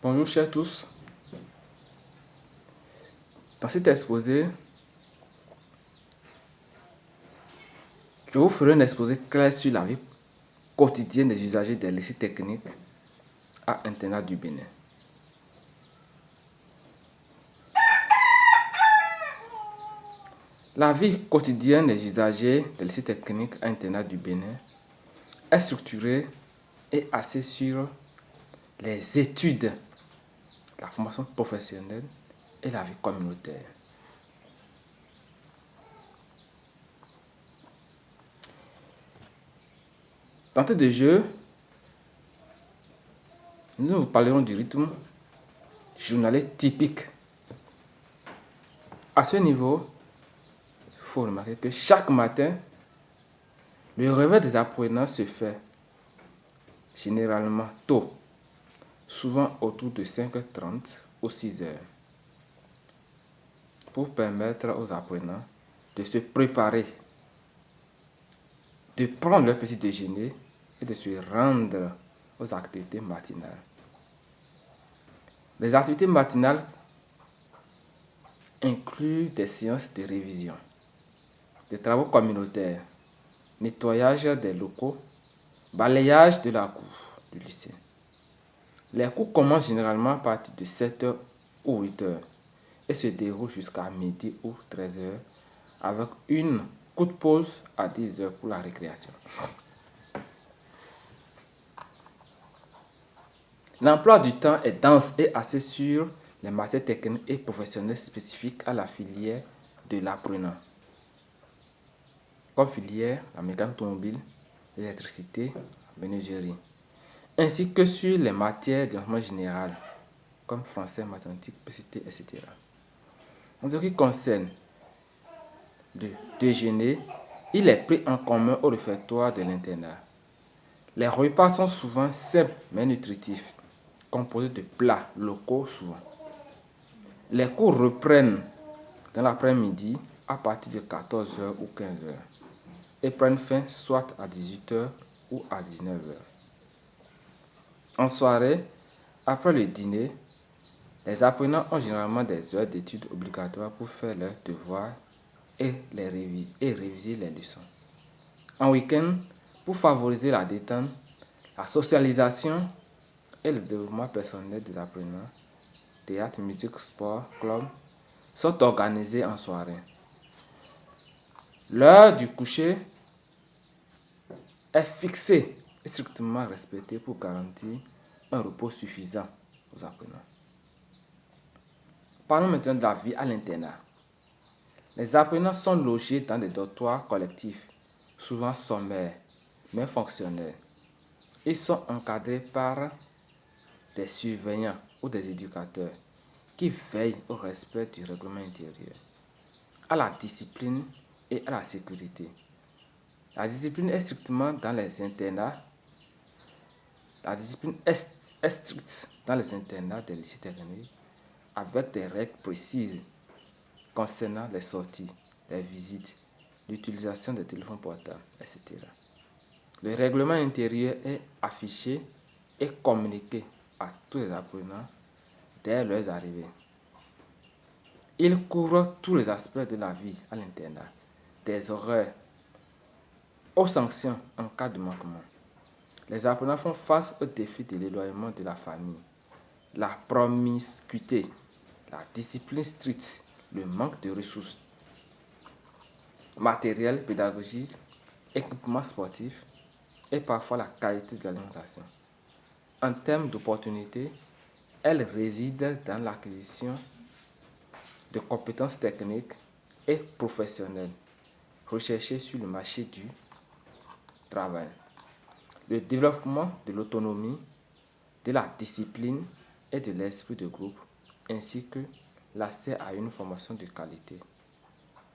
Bonjour chers tous. Dans cet exposé, je vous ferai un exposé clair sur la vie quotidienne des usagers des lycées techniques à internat du Bénin. La vie quotidienne des usagers des lycées techniques à internat du Bénin est structurée et axée sur les études, la formation professionnelle et la vie communautaire. D'entrée de jeu, nous vous parlerons du rythme journalier typique. À ce niveau, il faut remarquer que chaque matin, le réveil des apprenants se fait généralement tôt, souvent autour de 5h30 ou 6h, pour permettre aux apprenants de se préparer, de prendre leur petit déjeuner et de se rendre aux activités matinales. Les activités matinales incluent des séances de révision, des travaux communautaires, nettoyage des locaux, balayage de la cour du lycée. Les cours commencent généralement à partir de 7h ou 8h et se déroulent jusqu'à midi ou 13h avec une courte pause à 10h pour la récréation. L'emploi du temps est dense et axé sur les matières techniques et professionnelles spécifiques à la filière de l'apprenant, comme filière la mécanique automobile, l'électricité, la menuiserie, ainsi que sur les matières d'enseignement général, comme français, mathématiques, PCT, etc. En ce qui concerne le déjeuner, il est pris en commun au réfectoire de l'internat. Les repas sont souvent simples mais nutritifs, composés de plats locaux souvent. Les cours reprennent dans l'après-midi à partir de 14h ou 15h et prennent fin soit à 18h ou à 19h. En soirée, après le dîner, les apprenants ont généralement des heures d'études obligatoires pour faire leurs devoirs et réviser les leçons. En week-end, pour favoriser la détente, la socialisation et le développement personnel des apprenants, théâtre, musique, sport, club, sont organisés en soirée. L'heure du coucher est fixée et strictement respectée pour garantir un repos suffisant aux apprenants. Parlons maintenant de la vie à l'internat. Les apprenants sont logés dans des dortoirs collectifs, souvent sommaires, mais fonctionnels. Ils sont encadrés par des surveillants ou des éducateurs qui veillent au respect du règlement intérieur, à la discipline et à la sécurité. La discipline est strictement dans les internats. La discipline est stricte dans les internats des lycées techniques avec des règles précises concernant les sorties, les visites, l'utilisation des téléphones portables, etc. Le règlement intérieur est affiché et communiqué à tous les apprenants dès leur arrivée. Il couvre tous les aspects de la vie à l'internat, des horaires aux sanctions en cas de manquement. Les apprenants font face au défi de l'éloignement de la famille, la promiscuité, la discipline stricte, le manque de ressources, matériel pédagogique, équipement sportif et parfois la qualité de l'alimentation. En termes d'opportunités, elles résident dans l'acquisition de compétences techniques et professionnelles recherchées sur le marché du travail, le développement de l'autonomie, de la discipline et de l'esprit de groupe, ainsi que l'accès à une formation de qualité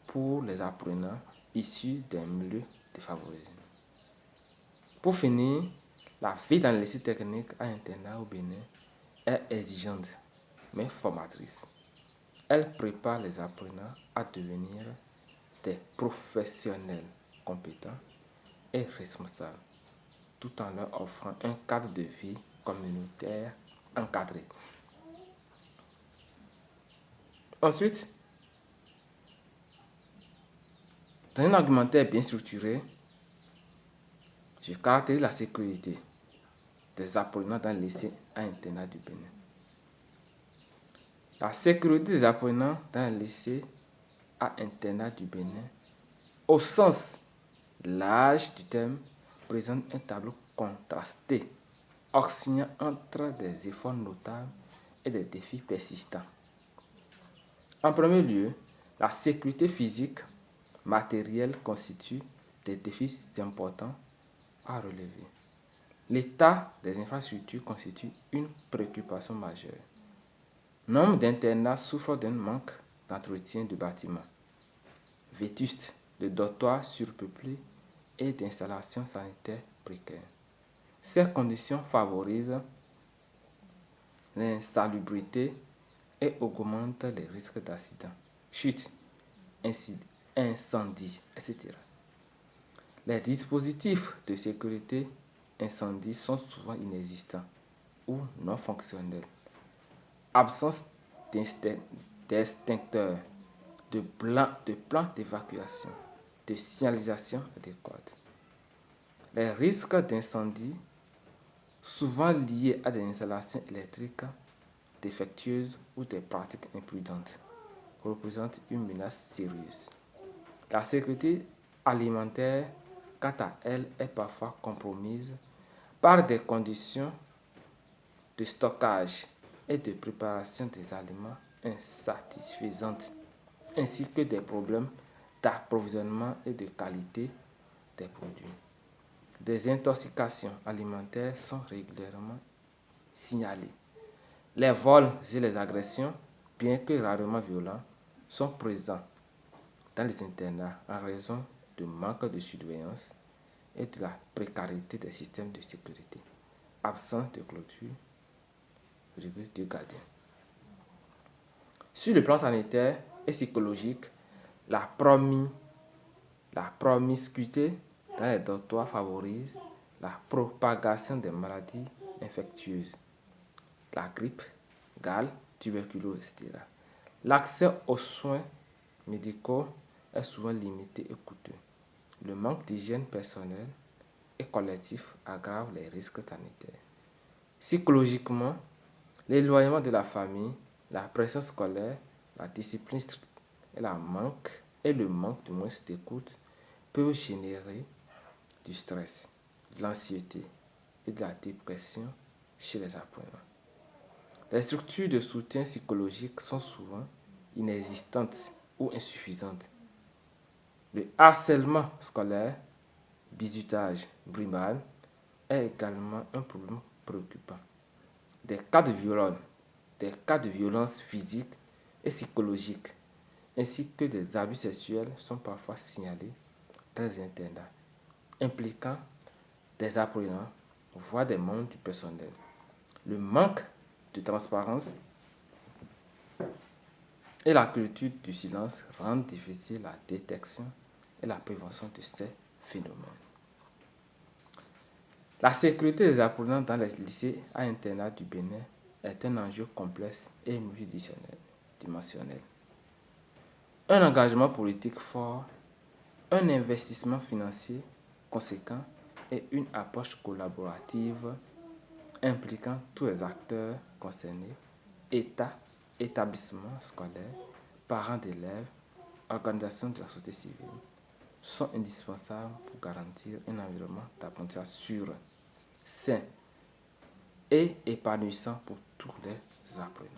pour les apprenants issus d'un milieu défavorisé. Pour finir, la vie dans les lycées techniques à internat au Bénin est exigeante mais formatrice. Elle prépare les apprenants à devenir des professionnels compétents et responsables, tout en leur offrant un cadre de vie communautaire encadré. Ensuite, dans un argumentaire bien structuré, je caractérise la sécurité des apprenants dans le lycée à internat du Bénin. La sécurité des apprenants dans le lycée à internat du Bénin, au sens large du terme, présente un tableau contrasté, oscillant entre des efforts notables et des défis persistants. En premier lieu, la sécurité physique, matérielle constitue des défis importants à relever. L'état des infrastructures constitue une préoccupation majeure. Nombre d'internats souffrent d'un manque d'entretien de bâtiments vétustes, de dortoirs surpeuplés et d'installations sanitaires précaires. Ces conditions favorisent l'insalubrité et augmentent les risques d'accidents, chutes, incendies, etc. Les dispositifs de sécurité incendie sont souvent inexistants ou non fonctionnels. Absence d'extincteurs, de plans d'évacuation, de signalisation adéquate. Les risques d'incendie, souvent liés à des installations électriques défectueuses ou des pratiques imprudentes, représentent une menace sérieuse. La sécurité alimentaire, quant à elle, est parfois compromise par des conditions de stockage et de préparation des aliments insatisfaisantes, ainsi que des problèmes d'approvisionnement et de qualité des produits. Des intoxications alimentaires sont régulièrement signalées. Les vols et les agressions, bien que rarement violents, sont présents dans les internats en raison du manque de surveillance et de la précarité des systèmes de sécurité, absence de clôture, de gardien. Sur le plan sanitaire et psychologique, la promiscuité dans les dortoirs favorise la propagation des maladies infectieuses, la grippe, gale, tuberculose, etc. L'accès aux soins médicaux est souvent limité et coûteux. Le manque d'hygiène personnelle et collectif aggrave les risques sanitaires. Psychologiquement, l'éloignement de la famille, la pression scolaire, la discipline stricte et le manque de moins d'écoute peuvent générer du stress, de l'anxiété et de la dépression chez les apprenants. Les structures de soutien psychologique sont souvent inexistantes ou insuffisantes. Le harcèlement scolaire, bizutage, brimade est également un problème préoccupant. Des cas de violence physique et psychologique, ainsi que des abus sexuels sont parfois signalés dans les internats, impliquant des apprenants, voire des membres du personnel. Le manque de transparence et la culture du silence rendent difficile la détection et la prévention de ces phénomènes. La sécurité des apprenants dans les lycées à internat du Bénin est un enjeu complexe et multidimensionnel. Un engagement politique fort, un investissement financier conséquent et une approche collaborative impliquant tous les acteurs concernés, État, établissements scolaires, parents d'élèves, organisations de la société civile, sont indispensables pour garantir un environnement d'apprentissage sûr, sain et épanouissant pour tous les apprenants.